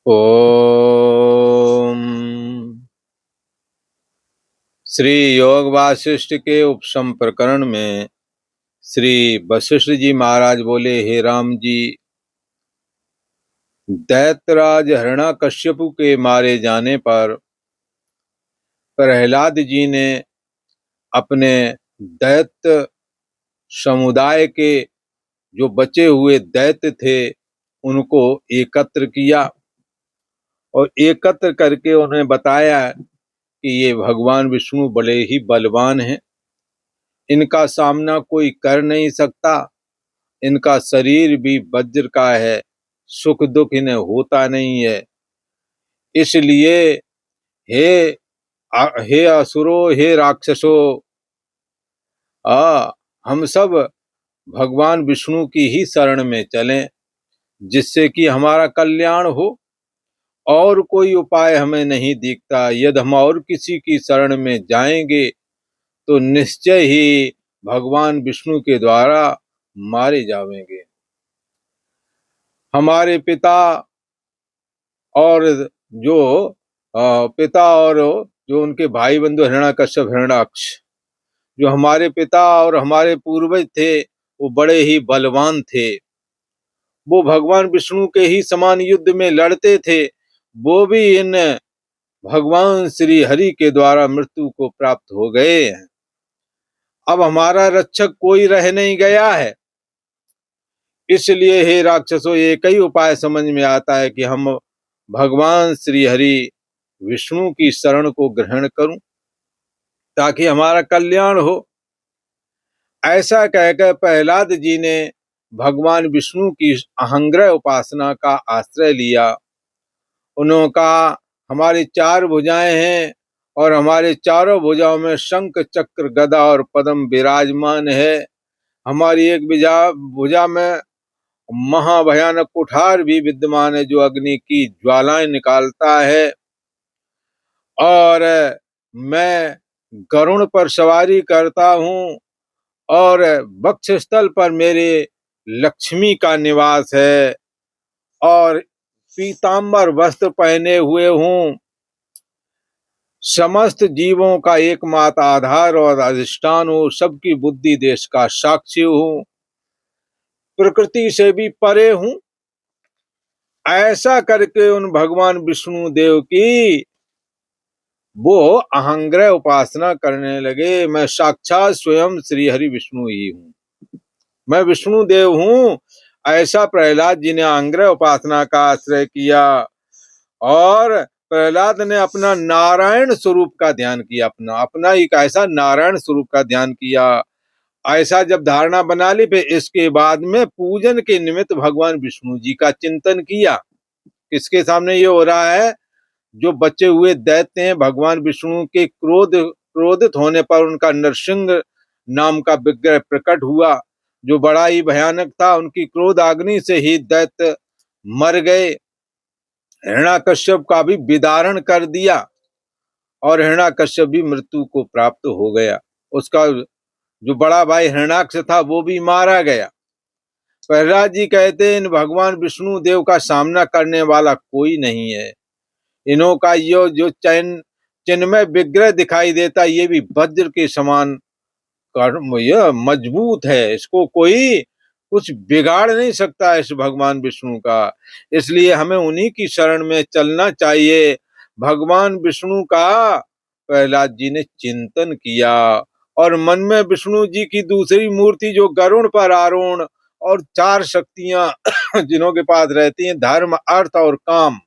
ओम। श्री योग वासिष्ठ के उपशम प्रकरण में श्री वशिष्ठ जी महाराज बोले, हे राम जी, दैत्यराज हिरण्यकश्यपु के मारे जाने पर प्रहलाद जी ने अपने दैत्य समुदाय के जो बचे हुए दैत्य थे उनको एकत्र किया और एकत्र करके उन्हें बताया कि ये भगवान विष्णु बड़े ही बलवान हैं, इनका सामना कोई कर नहीं सकता। इनका शरीर भी वज्र का है, सुख दुख इन्हें होता नहीं है। इसलिए हे हे असुरो, हे राक्षसो, हम सब भगवान विष्णु की ही शरण में चलें, जिससे कि हमारा कल्याण हो। और कोई उपाय हमें नहीं दिखता। यदि हम और किसी की शरण में जाएंगे तो निश्चय ही भगवान विष्णु के द्वारा मारे जाएंगे। हमारे पिता और जो उनके भाई बंधु हिरण्यकश्यप, हिरण्याक्ष, जो हमारे पिता और हमारे पूर्वज थे, वो बड़े ही बलवान थे। वो भगवान विष्णु के ही समान युद्ध में लड़ते थे। वो भी इन भगवान श्री हरि के द्वारा मृत्यु को प्राप्त हो गए हैं। अब हमारा रक्षक कोई रह नहीं गया है। इसलिए हे राक्षसों, एक ही उपाय समझ में आता है कि हम भगवान श्री हरि विष्णु की शरण को ग्रहण करूं ताकि हमारा कल्याण हो। ऐसा कहकर प्रहलाद जी ने भगवान विष्णु की अहंग्रह उपासना का आश्रय लिया। उन्होंने कहा, हमारी चार भुजाएं हैं और हमारे चारों भुजाओं में शंख चक्र गदा और पद्म विराजमान है। हमारी एक भुजा में महाभयानक कुठार भी विद्यमान है, जो अग्नि की ज्वालाएं निकालता है। और मैं गरुड़ पर सवारी करता हूँ और वक्षस्थल पर मेरे लक्ष्मी का निवास है और पीतांबर वस्त्र पहने हुए हूँ। समस्त जीवों का एकमात्र आधार और अधिष्ठान हूँ। सबकी बुद्धि देश का साक्षी हूँ। प्रकृति से भी परे हूँ। ऐसा करके उन भगवान विष्णु देव की वो अहंग्रह उपासना करने लगे। मैं साक्षात स्वयं श्री हरि विष्णु ही हूँ, मैं विष्णु देव हूँ। ऐसा प्रहलाद जी ने अहंग्रह उपासना का आश्रय किया और प्रहलाद ने अपना नारायण स्वरूप का ध्यान किया। अपना एक ऐसा नारायण स्वरूप का ध्यान किया। ऐसा जब धारणा बना ली, फिर इसके बाद में पूजन के निमित्त भगवान विष्णु जी का चिंतन किया। किसके सामने ये हो रहा है? जो बचे हुए दैत्य हैं, भगवान विष्णु के क्रोधित होने पर उनका नरसिंह नाम का विग्रह प्रकट हुआ, जो बड़ा ही भयानक था। उनकी क्रोध अग्नि से ही दैत्य मर गए। हिरण्यकश्यप का भी विदारण कर दिया और हिरण्यकश्यप भी मृत्यु को प्राप्त हो गया। उसका जो बड़ा भाई हिरण्याक्ष था वो भी मारा गया। प्रहलाद जी कहते हैं, इन भगवान विष्णु देव का सामना करने वाला कोई नहीं है। इन्हों का यो जो चिन्मय विग्रह दिखाई देता, ये भी वज्र के समान यह मजबूत है। इसको कोई कुछ बिगाड़ नहीं सकता इस भगवान विष्णु का। इसलिए हमें उन्हीं की शरण में चलना चाहिए। भगवान विष्णु का प्रहलाद जी ने चिंतन किया और मन में विष्णु जी की दूसरी मूर्ति, जो गरुड़ पर आरूढ़ और चार शक्तियां जिन्हों के पास रहती हैं, धर्म, अर्थ और काम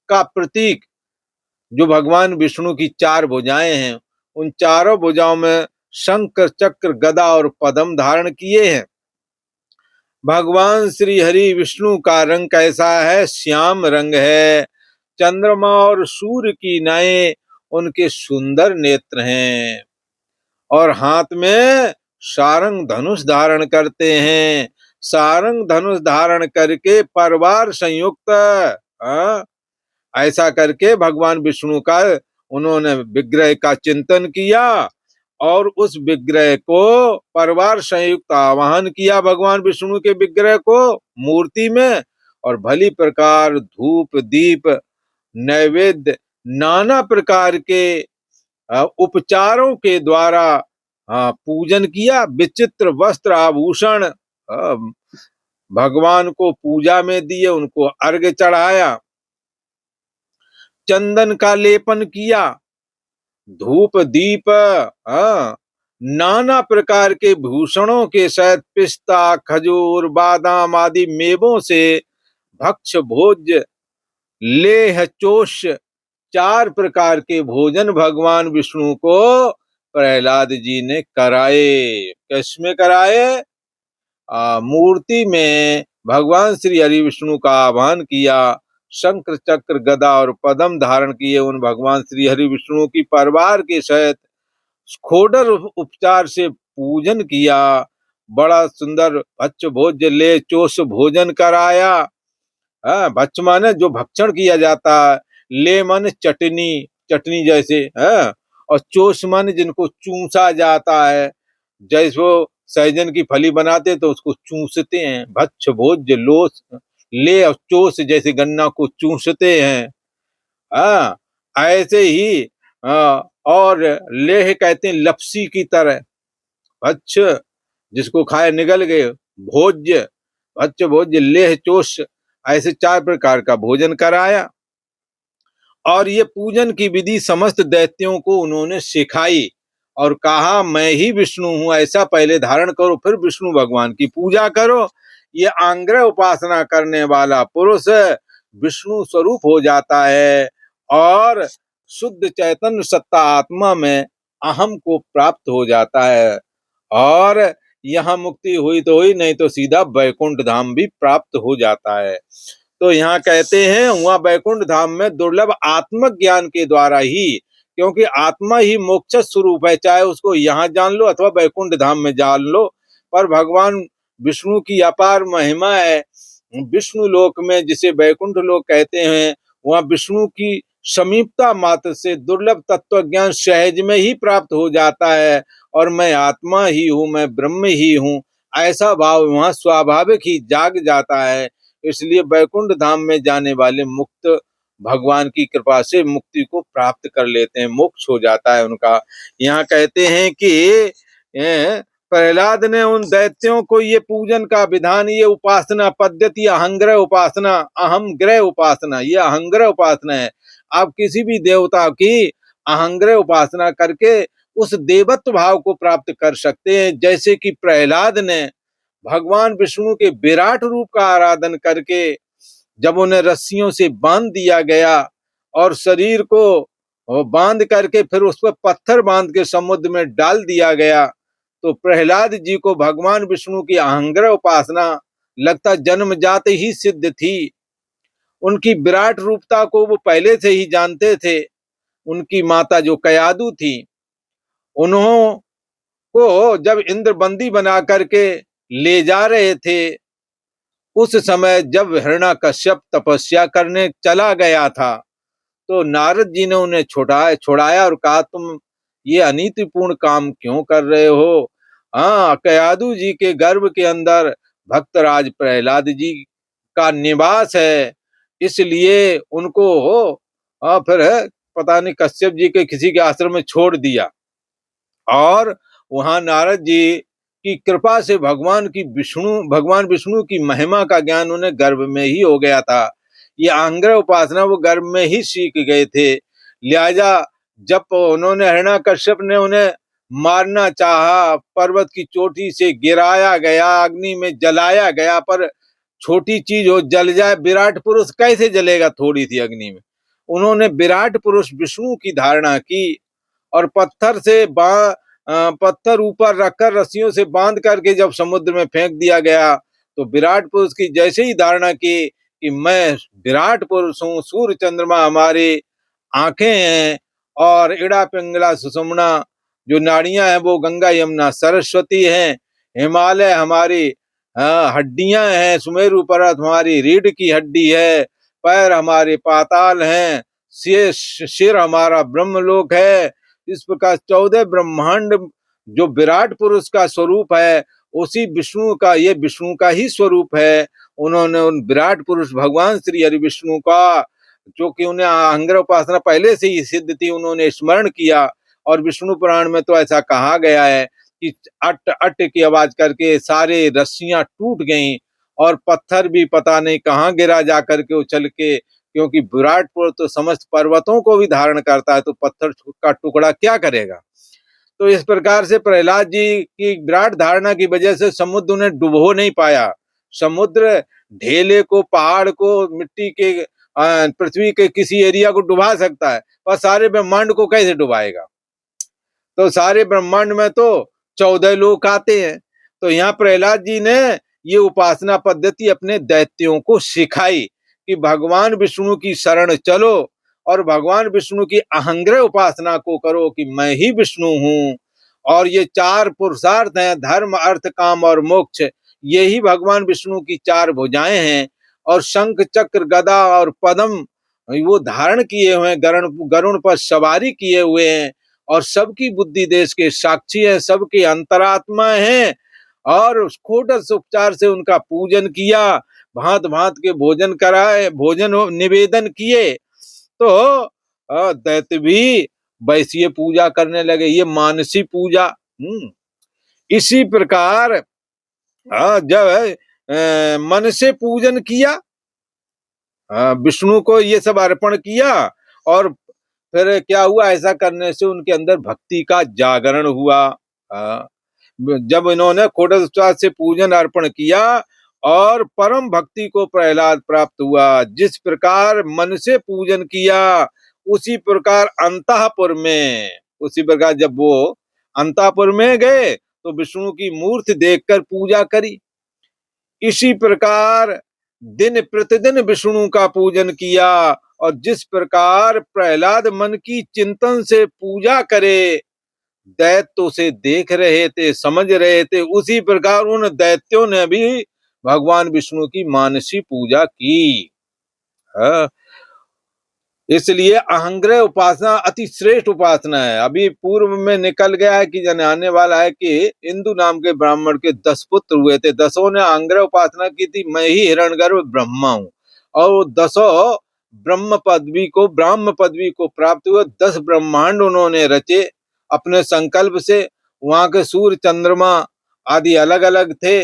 का प्रतीक, जो भगवान विष्णु की चार भुजाएं हैं, उन चारों भुजाओं में शंख चक्र गदा और पद्म धारण किए हैं। भगवान श्री हरि विष्णु का रंग कैसा है? श्याम रंग है। चंद्रमा और सूर्य की नाई उनके सुंदर नेत्र हैं और हाथ में सारंग धनुष धारण करते हैं। सारंग धनुष धारण करके परिवार संयुक्त ऐसा करके भगवान विष्णु का उन्होंने विग्रह का चिंतन किया और उस विग्रह को परिवार संयुक्त आवाहन किया। भगवान विष्णु के विग्रह को मूर्ति में, और भली प्रकार धूप दीप नैवेद्य नाना प्रकार के उपचारों के द्वारा पूजन किया। विचित्र वस्त्र आभूषण भगवान को पूजा में दिए, उनको अर्घ्य चढ़ाया, चंदन का लेपन किया, धूप दीप नाना प्रकार के भूषणों के सहित पिस्ता खजूर बादाम आदि मेवों से भक्ष भोज्य लेह चोष 4 प्रकार के भोजन भगवान विष्णु को प्रहलाद जी ने कराए। किसमें कराए? मूर्ति में भगवान श्री हरि विष्णु का आह्वान किया, शंख चक्र गदा और पद्म धारण किए उन भगवान श्री हरि विष्णु की परिवार के सहित खोडर उपचार से पूजन किया। बड़ा सुंदर भक्ष भोज्य ले चोष भोजन कराया। भक्ष माने जो भक्षण किया जाता है, ले माने चटनी, चटनी जैसे है, और चोष माने जिनको चूसा जाता है, जैसे वो सहजन की फली बनाते तो उसको चूसते हैं। भक्ष भोज्य लोस ले और चोष जैसे गन्ना को चूसते हैं, ऐसे ही और लेह कहते हैं लपसी की तरह। भक्ष जिसको खाए निगल गए, भोज्य भक्ष भोज्य लेह चोष, ऐसे 4 प्रकार का भोजन कराया। और ये पूजन की विधि समस्त दैत्यों को उन्होंने सिखाई और कहा मैं ही विष्णु हूं, ऐसा पहले धारण करो, फिर विष्णु भगवान की पूजा करो। ये आंग्रह उपासना करने वाला पुरुष विष्णु स्वरूप हो जाता है और शुद्ध चैतन्य सत्ता आत्मा में अहम को प्राप्त हो जाता है। और यहाँ मुक्ति हुई तो हुई, नहीं तो सीधा वैकुंठ धाम भी प्राप्त हो जाता है। तो यहाँ कहते हैं वहां वैकुंठ धाम में दुर्लभ आत्मक ज्ञान के द्वारा ही, क्योंकि आत्मा ही मोक्ष स्वरूप है, चाहे उसको यहाँ जान लो अथवा वैकुंठ धाम में जान लो, पर भगवान विष्णु की अपार महिमा है। विष्णु लोक में जिसे वैकुंठ लोक कहते हैं, वहाँ विष्णु की समीपता मात्र से दुर्लभ तत्व ज्ञान सहज में ही प्राप्त हो जाता है और मैं आत्मा ही हूँ, मैं ब्रह्म ही हूँ, ऐसा भाव वहाँ स्वाभाविक ही जाग जाता है। इसलिए वैकुंठ धाम में जाने वाले मुक्त भगवान की कृपा से मुक्ति को प्राप्त कर लेते हैं, मोक्ष हो जाता है उनका। यहाँ कहते हैं कि प्रहलाद ने उन दैत्यों को ये पूजन का विधान, ये उपासना पद्धति अहंग्रह उपासना, अहम ग्रह उपासना, ये अहंग्रह उपासना है। आप किसी भी देवता की अहंग्रह उपासना करके उस देवत्व भाव को प्राप्त कर सकते हैं। जैसे कि प्रहलाद ने भगवान विष्णु के विराट रूप का आराधन करके जब उन्हें रस्सियों से बांध दिया गया और शरीर को बांध करके फिर उस पर पत्थर बांध के समुद्र में डाल दिया गया, तो प्रहलाद जी को भगवान विष्णु की अहंग्रह उपासना लगता जन्मजात ही सिद्ध थी। उनकी विराट रूपता को वो पहले से ही जानते थे। उनकी माता जो कयादु थी, उन्हों को जब इंद्र बंदी बना करके ले जा रहे थे, उस समय जब हिरण्यकश्यप तपस्या करने चला गया था, तो नारद जी ने उन्हें छुड़ाया और कहा तुम ये अनीतिपूर्ण काम क्यों कर रहे हो? कयादु जी के गर्भ के अंदर भक्तराज प्रहलाद जी का निवास है, इसलिए उनको फिर पता नहीं कश्यप जी के किसी के आश्रम में छोड़ दिया और वहां नारद जी की कृपा से भगवान विष्णु की महिमा का ज्ञान उन्हें गर्भ में ही हो गया था। ये आंग्रह उपासना वो गर्भ में ही सीख गए थे। लिहाजा जब उन्होंने हिरण्यकश्यप ने उन्हें मारना चाहा, पर्वत की चोटी से गिराया गया, अग्नि में जलाया गया, पर छोटी चीज हो जल जाए, विराट पुरुष कैसे जलेगा थोड़ी सी अग्नि में? उन्होंने विराट पुरुष विष्णु की धारणा की और पत्थर ऊपर रखकर रस्सियों से बांध करके जब समुद्र में फेंक दिया गया, तो विराट पुरुष की जैसे ही धारणा की कि मैं विराट पुरुष हूँ, सूर्य चंद्रमा हमारी आंखें हैं और इड़ा पिंगला सुषुम्ना जो नाड़ियां हैं वो गंगा यमुना सरस्वती हैं, हिमालय हमारी हड्डियां हैं, सुमेरु पर्वत हमारी रीढ़ की हड्डी है, पैर हमारे पाताल हैं, सिर हमारा ब्रह्मलोक है। इस प्रकार 14 ब्रह्मांड जो विराट पुरुष का स्वरूप है, उसी विष्णु का, ये विष्णु का ही स्वरूप है उन्होंने उन विराट पुरुष भगवान श्री हरि विष्णु का, जो कि उन्हें अहंग्रह उपासना पहले से ही सिद्ध थी, उन्होंने स्मरण किया। और विष्णु पुराण में तो ऐसा कहा गया है कि अट अट की आवाज करके सारे रस्सियां टूट गईं और पत्थर भी पता नहीं कहाँ गिरा जा करके उछल के, क्योंकि विराट पुरुष तो समस्त पर्वतों को भी धारण करता है, तो पत्थर का टुकड़ा क्या करेगा। तो इस प्रकार से प्रहलाद जी की विराट धारणा की वजह से समुद्र उन्हें डुबो नहीं पाया। समुद्र ढेले को, पहाड़ को, मिट्टी के, पृथ्वी के किसी एरिया को डुबा सकता है, पर सारे ब्रह्मांड को कैसे डुबाएगा। तो सारे ब्रह्मांड में तो 14 लोक आते हैं। तो यहाँ प्रहलाद जी ने ये उपासना पद्धति अपने दैत्यों को सिखाई कि भगवान विष्णु की शरण चलो और भगवान विष्णु की अहंग्रह उपासना को करो कि मैं ही विष्णु हूँ। और ये 4 पुरुषार्थ हैं, धर्म, अर्थ, काम और मोक्ष, यही भगवान विष्णु की 4 भुजाएं हैं। और शंख, चक्र, गदा और पद्म वो धारण किए हुए हैं, गरुण पर सवारी किए हुए हैं, और सबकी बुद्धि देश के साक्षी है, सबकी अंतरात्मा है। और खोटस उपचार से उनका पूजन किया, भांत भांत के भोजन कराए, भोजन निवेदन किए। तो दैत्य भी वैसी पूजा करने लगे, ये मानसी पूजा। इसी प्रकार जब मन से पूजन किया, विष्णु को ये सब अर्पण किया, और फिर क्या हुआ, ऐसा करने से उनके अंदर भक्ति का जागरण हुआ। जब इन्होंने खोटस से पूजन अर्पण किया और परम भक्ति को प्रहलाद प्राप्त हुआ। जिस प्रकार मन से पूजन किया, उसी प्रकार अंतःपुर में, उसी प्रकार जब वो अंतःपुर में गए तो विष्णु की मूर्ति देखकर पूजा करी। इसी प्रकार दिन प्रतिदिन विष्णु का पूजन किया, और जिस प्रकार प्रहलाद मन की चिंतन से पूजा करे, दैत्य उसे देख रहे थे, समझ रहे थे, उसी प्रकार उन दैत्यों ने भी भगवान विष्णु की मानसी पूजा की। इसलिए अहंग्रह उपासना अति श्रेष्ठ उपासना है। अभी पूर्व में निकल गया है कि जन आने वाला है कि इंदु नाम के ब्राह्मण के 10 पुत्र हुए थे, 10 ने अहंग्रह उपासना की थी, मैं ही हिरण्यगर्भ ब्रह्मा हूँ। और 10 ब्रह्म पदवी को प्राप्त हुए। 10 ब्रह्मांड उन्होंने रचे अपने संकल्प से। वहां के सूर्य, चंद्रमा आदि अलग अलग थे,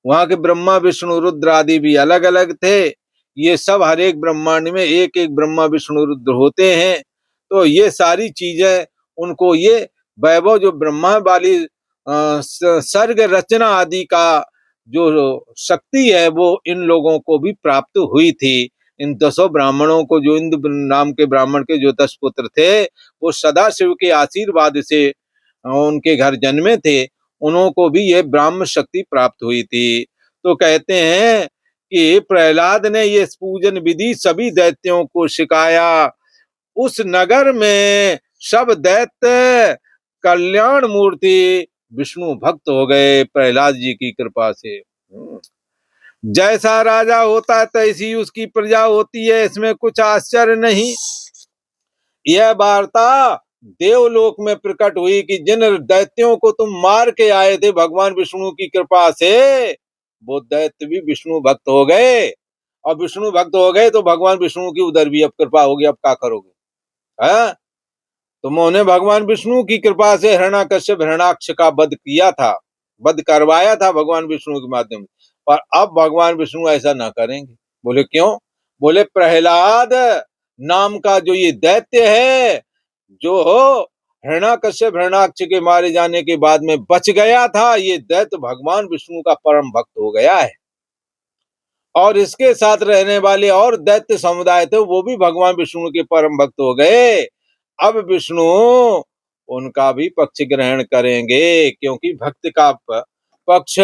वहां के ब्रह्मा, विष्णु, रुद्र आदि भी अलग अलग थे। ये सब हर एक ब्रह्मांड में एक एक ब्रह्मा, विष्णु, रुद्र होते हैं। तो ये सारी चीजें उनको, ये वैभव जो ब्रह्मा वाली सर्ग रचना आदि का जो शक्ति है, वो इन लोगों को भी प्राप्त हुई थी। इन 10 ब्राह्मणों को, जो इंद्र नाम के ब्राह्मण के जो 10 पुत्र थे, वो सदाशिव के आशीर्वाद से उनके घर जन्मे थे, उनको भी ये ब्राह्म शक्ति प्राप्त हुई थी। तो कहते हैं कि प्रहलाद ने ये पूजन विधि सभी दैत्यों को सिखाया। उस नगर में सब दैत्य कल्याण मूर्ति विष्णु भक्त हो गए प्रहलाद जी की कृपा से। जैसा राजा होता है तैसी उसकी प्रजा होती है, इसमें कुछ आश्चर्य नहीं। यह वार्ता देवलोक में प्रकट हुई कि जिन दैत्यों को तुम मार के आए थे भगवान विष्णु की कृपा से, वो दैत्य भी विष्णु भक्त हो गए। और विष्णु भक्त हो गए तो भगवान विष्णु की उधर भी अब कृपा होगी, अब क्या करोगे। है तुमने भगवान विष्णु की कृपा से हिरण्यकश्यप हिरण्याक्ष का वध किया था, वध करवाया था भगवान विष्णु के माध्यम से, पर अब भगवान विष्णु ऐसा ना करेंगे। बोले क्यों? बोले प्रहलाद नाम का जो ये दैत्य है, जो हिरण्याकश्यप हिरण्याक्ष के मारे जाने के बाद में बच गया था, ये दैत्य भगवान विष्णु का परम भक्त हो गया है। और इसके साथ रहने वाले और दैत्य समुदाय थे, वो भी भगवान विष्णु के परम भक्त हो गए। अब विष्णु उनका भी पक्ष ग्रहण करेंगे, क्योंकि भक्त का पक्ष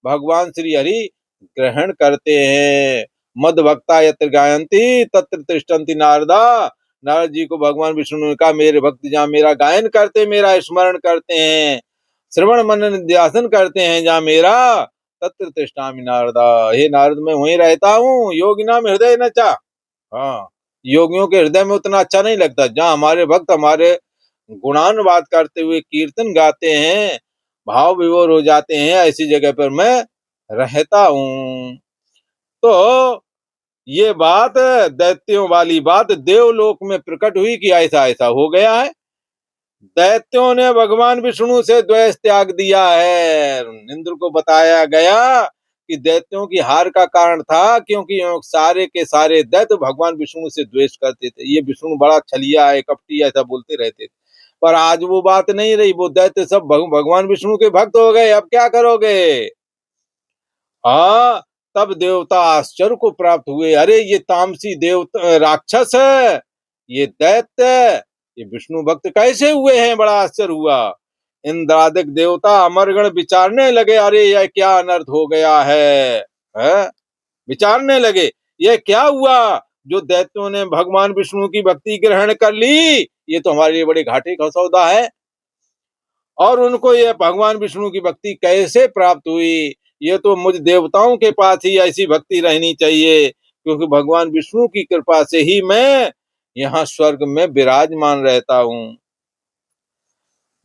भगवान श्री हरि ग्रहण करते हैं। मद भक्ता यत्र गायंती तत्र तिष्ठन्ति नारदा। नारद जी को भगवान विष्णु ने कहा, मेरे भक्त जहाँ मेरा गायन करते, मेरा स्मरण करते हैं, श्रवण मनन ध्यान करते हैं, जहाँ मेरा तत्र तिष्ठामि नारदा। हे नारद, मैं वहीं रहता हूँ। योगी नाम हृदय न चा। हाँ, योगियों के हृदय में उतना अच्छा नहीं लगता। जहाँ हमारे भक्त हमारे गुणानुवाद करते हुए कीर्तन गाते हैं, भाव विभोर हो जाते हैं, ऐसी जगह पर मैं रहता हूँ। तो ये बात दैत्यों वाली बात देवलोक में प्रकट हुई कि ऐसा ऐसा हो गया है। दैत्यों ने भगवान विष्णु से द्वेष त्याग दिया है। इंद्र को बताया गया कि दैत्यों की हार का कारण था क्योंकि सारे के सारे दैत्य भगवान विष्णु से द्वेष करते थे। ये विष्णु बड़ा छलिया है, कपटी है, ऐसा बोलते रहते थे। पर आज वो बात नहीं रही, वो दैत्य सब भगवान विष्णु के भक्त हो गए। अब क्या करोगे? हाँ, तब देवता आश्चर्य को प्राप्त हुए। अरे ये तामसी देवता राक्षस है, ये दैत्य, ये विष्णु भक्त कैसे हुए हैं? बड़ा आश्चर्य हुआ। इंद्रादिक देवता अमरगण विचारने लगे, अरे यह क्या अनर्थ हो गया है? विचारने लगे, ये क्या हुआ जो दैत्यों ने भगवान विष्णु की भक्ति ग्रहण कर ली? ये तो हमारे लिए बड़े घाटे का सौदा है। और उनको ये भगवान विष्णु की भक्ति कैसे प्राप्त हुई? ये तो मुझ देवताओं के पास ही ऐसी भक्ति रहनी चाहिए, क्योंकि भगवान विष्णु की कृपा से ही मैं यहाँ स्वर्ग में विराजमान रहता हूँ।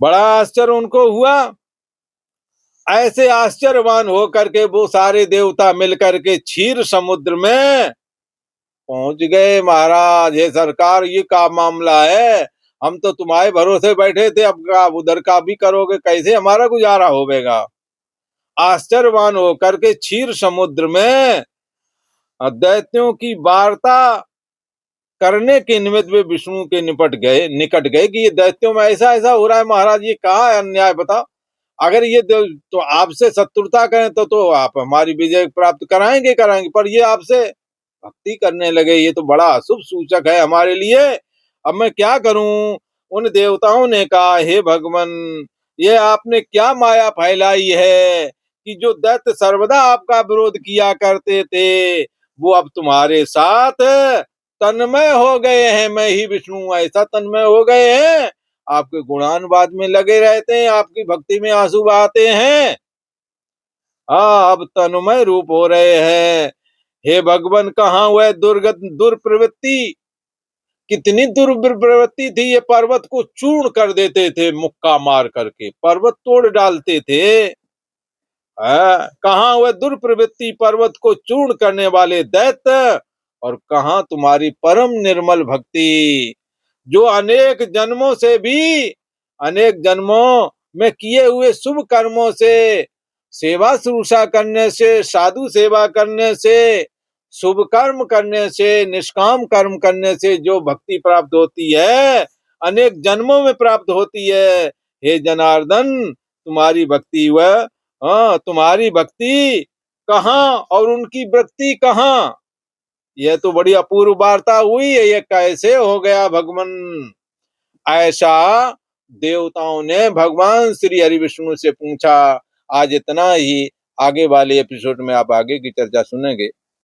बड़ा आश्चर्य उनको हुआ। ऐसे आश्चर्यवान होकर के वो सारे देवता मिलकर के क्षीर समुद्र में पहुंच गए। महाराज, हे सरकार, ये क्या मामला है? हम तो तुम्हारे भरोसे बैठे थे, अब उधर का भी करोगे? कैसे हमारा गुजारा होवेगा? आश्चर्यवान होकर के क्षीर समुद्र में दैत्यों की वार्ता करने के निमित्त वे विष्णु के निकट गए कि ये दैत्यों में ऐसा ऐसा हो रहा है महाराज, ये कहाँ है अन्याय, बताओ। अगर ये तो आपसे शत्रुता करें तो आप हमारी विजय प्राप्त कराएंगे, पर ये आपसे भक्ति करने लगे, ये तो बड़ा अशुभ सूचक है हमारे लिए। अब मैं क्या करूं? उन देवताओं ने कहा, हे भगवान, ये आपने क्या माया फैलाई है कि जो दैत्य सर्वदा आपका विरोध किया करते थे वो अब तुम्हारे साथ तन्मय हो गए हैं। मैं ही विष्णु ऐसा तन्मय हो गए हैं, आपके गुणानुवाद में लगे रहते हैं, आपकी भक्ति में आंसू बहाते हैं। हाँ, अब तन्मय रूप हो रहे हैं। हे भगवान, कहाँ वह दुर्प्रवृत्ति? कितनी दुर्प्रवृत्ति थी, ये पर्वत को चूर्ण कर देते थे, मुक्का मार करके पर्वत तोड़ डालते थे। कहाँ वह दुर्प्रवृत्ति, पर्वत को चूर्ण करने वाले दैत्य? और कहाँ तुम्हारी परम निर्मल भक्ति, जो अनेक जन्मों में किए हुए शुभ कर्मों से, सेवा शुश्रूषा करने से, साधु सेवा करने से, शुभ कर्म करने से, निष्काम कर्म करने से जो भक्ति प्राप्त होती है, अनेक जन्मों में प्राप्त होती है। हे जनार्दन, तुम्हारी भक्ति वह तुम्हारी भक्ति कहाँ और उनकी वृत्ति कहाँ? यह तो बड़ी अपूर्व वार्ता हुई है, ये कैसे हो गया भगवान? ऐसा देवताओं ने भगवान श्री हरि विष्णु से पूछा। आज इतना ही, आगे वाले एपिसोड में आप आगे की चर्चा सुनेंगे।